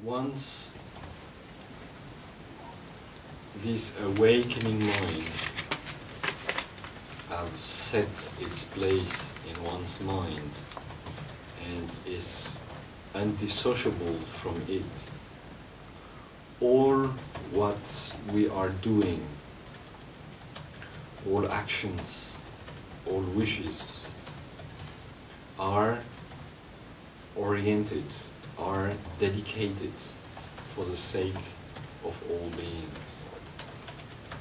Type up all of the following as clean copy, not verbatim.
Once this awakening mind have set its place in one's mind and is undissociable from it, all what we are doing, all actions, all wishes are oriented, are dedicated for the sake of all beings.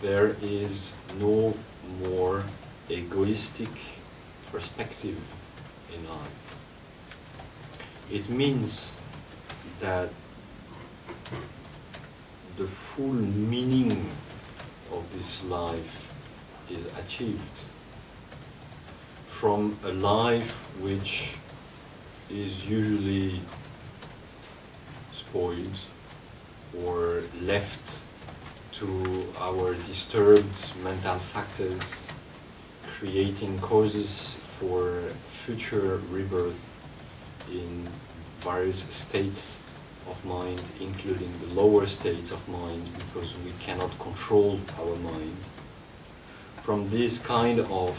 There is no more egoistic perspective in life. It means that the full meaning of this life is achieved from a life which is usually spoiled or left to our disturbed mental factors, creating causes for future rebirth in various states of mind, including the lower states of mind, because we cannot control our mind. From this kind of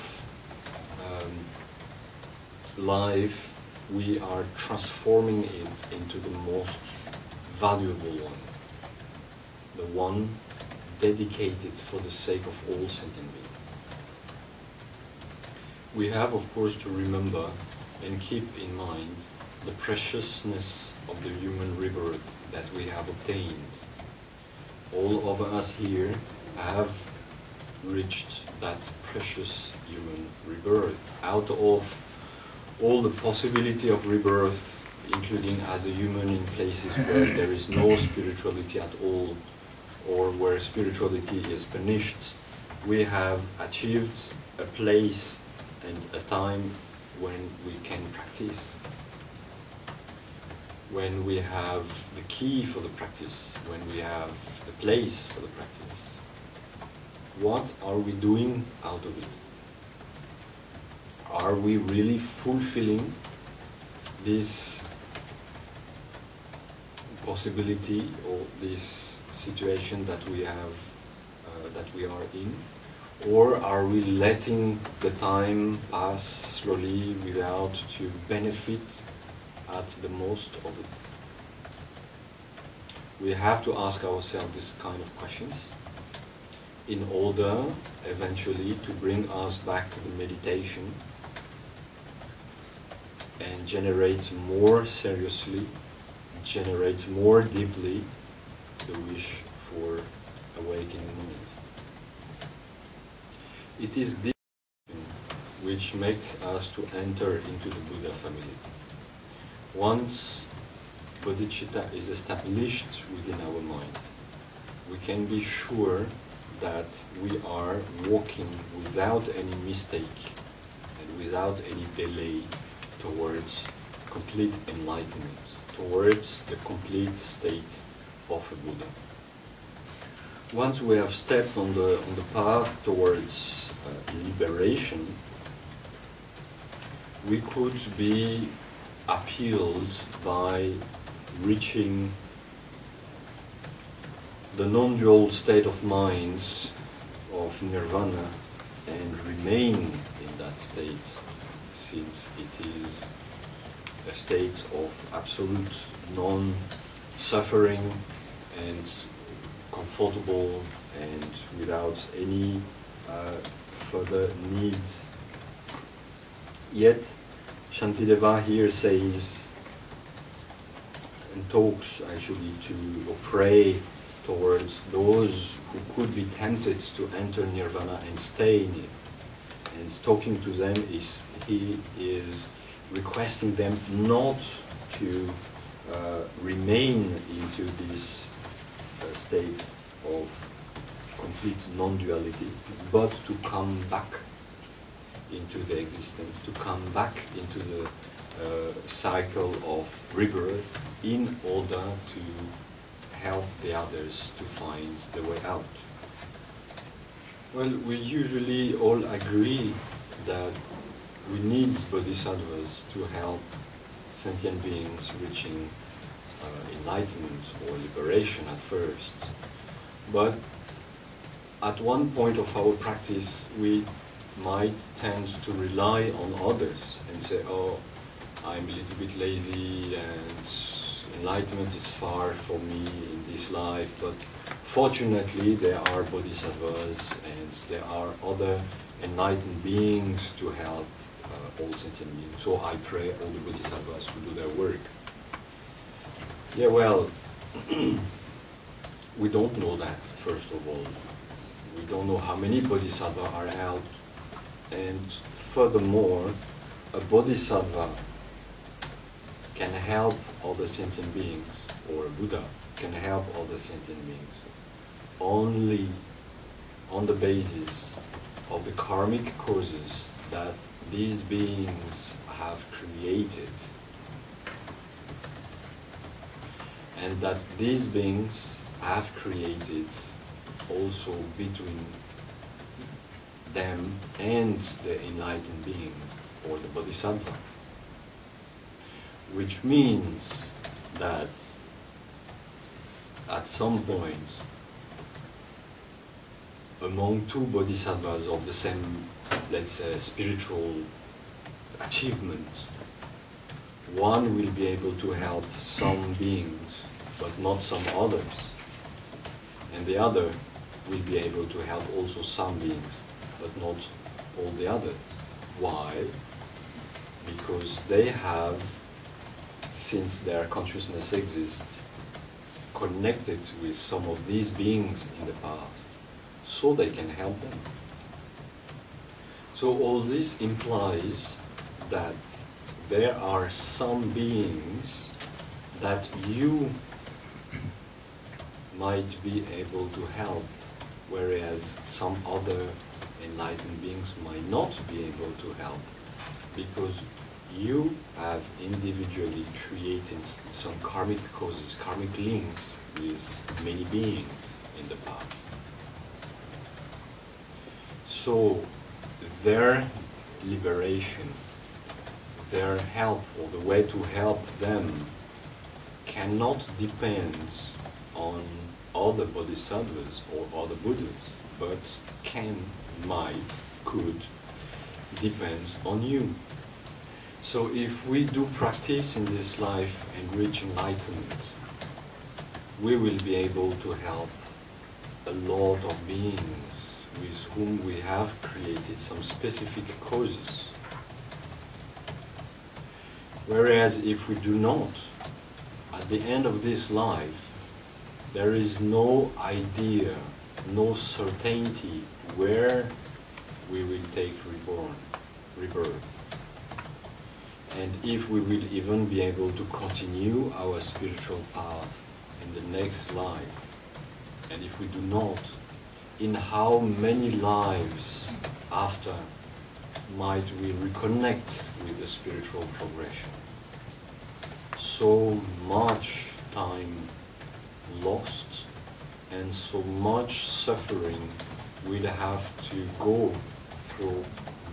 life, we are transforming it into the most valuable one, the one dedicated for the sake of all sentient beings. We have, of course, to remember and keep in mind the preciousness of the human rebirth that we have obtained. All of us here have reached that precious human rebirth. Out of all the possibility of rebirth, including as a human in places where there is no spirituality at all, or where spirituality is punished, we have achieved a place and a time when we can practice, when we have the key for the practice, when we have the place for the practice. What are we doing out of it? Are we really fulfilling this possibility or this situation that we have, that we are in? Or are we letting the time pass slowly without to benefit at the most of it? We have to ask ourselves this kind of questions in order eventually to bring us back to the meditation and generate more seriously, generate more deeply the wish for awakening mind. It is this which makes us to enter into the Buddha family. Once bodhicitta is established within our mind, we can be sure that we are walking without any mistake and without any delay towards complete enlightenment, towards the complete state of a Buddha. Once we have stepped on the path towards liberation, we could be appealed by reaching the non-dual state of mind of nirvana and remain in that state, since it is a state of absolute non-suffering and comfortable and without any further needs. Yet Shantideva here says and talks actually to or pray towards those who could be tempted to enter nirvana and stay in it. And talking to them he is requesting them not to remain into this state of complete non-duality, but to come back into the existence, to come back into the cycle of rebirth in order to help the others to find the way out. Well, we usually all agree that we need bodhisattvas to help sentient beings reaching enlightenment or liberation at first. But at one point of our practice, we might tend to rely on others and say, oh, I'm a little bit lazy and enlightenment is far from me in this life, but fortunately there are bodhisattvas and there are other enlightened beings to help all sentient beings. So I pray all the bodhisattvas to do their work. Yeah, well, we don't know that, first of all. We don't know how many bodhisattvas are helped. And furthermore, a bodhisattva can help other sentient beings, or a Buddha can help other sentient beings, only on the basis of the karmic causes that these beings have created, and that these beings have created also between them and the enlightened being, or the bodhisattva. Which means that at some point, among two bodhisattvas of the same, let's say, spiritual achievement, one will be able to help some beings, but not some others. And the other will be able to help also some beings, but not all the others. Why? Because they have, since their consciousness exists, connected with some of these beings in the past, so they can help them. So all this implies that there are some beings that you might be able to help, whereas some other enlightened beings might not be able to help, because you have individually created some karmic causes, karmic links with many beings in the past. So their liberation, their help, or the way to help them cannot depend on other bodhisattvas or other Buddhas, but can, might, could depend on you. So if we do practice in this life and reach enlightenment, we will be able to help a lot of beings with whom we have created some specific causes. Whereas if we do not, at the end of this life, there is no idea, no certainty where we will take rebirth. And if we will even be able to continue our spiritual path in the next life, and if we do not, in how many lives after might we reconnect with the spiritual progression? So much time lost and so much suffering we'll have to go through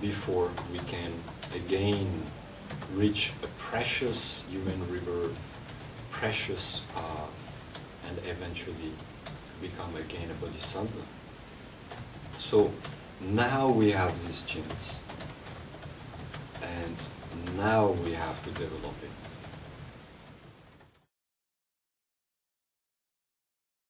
before we can again reach a precious human rebirth, precious path, and eventually become again a bodhisattva. So now we have this chance, and now we have to develop it.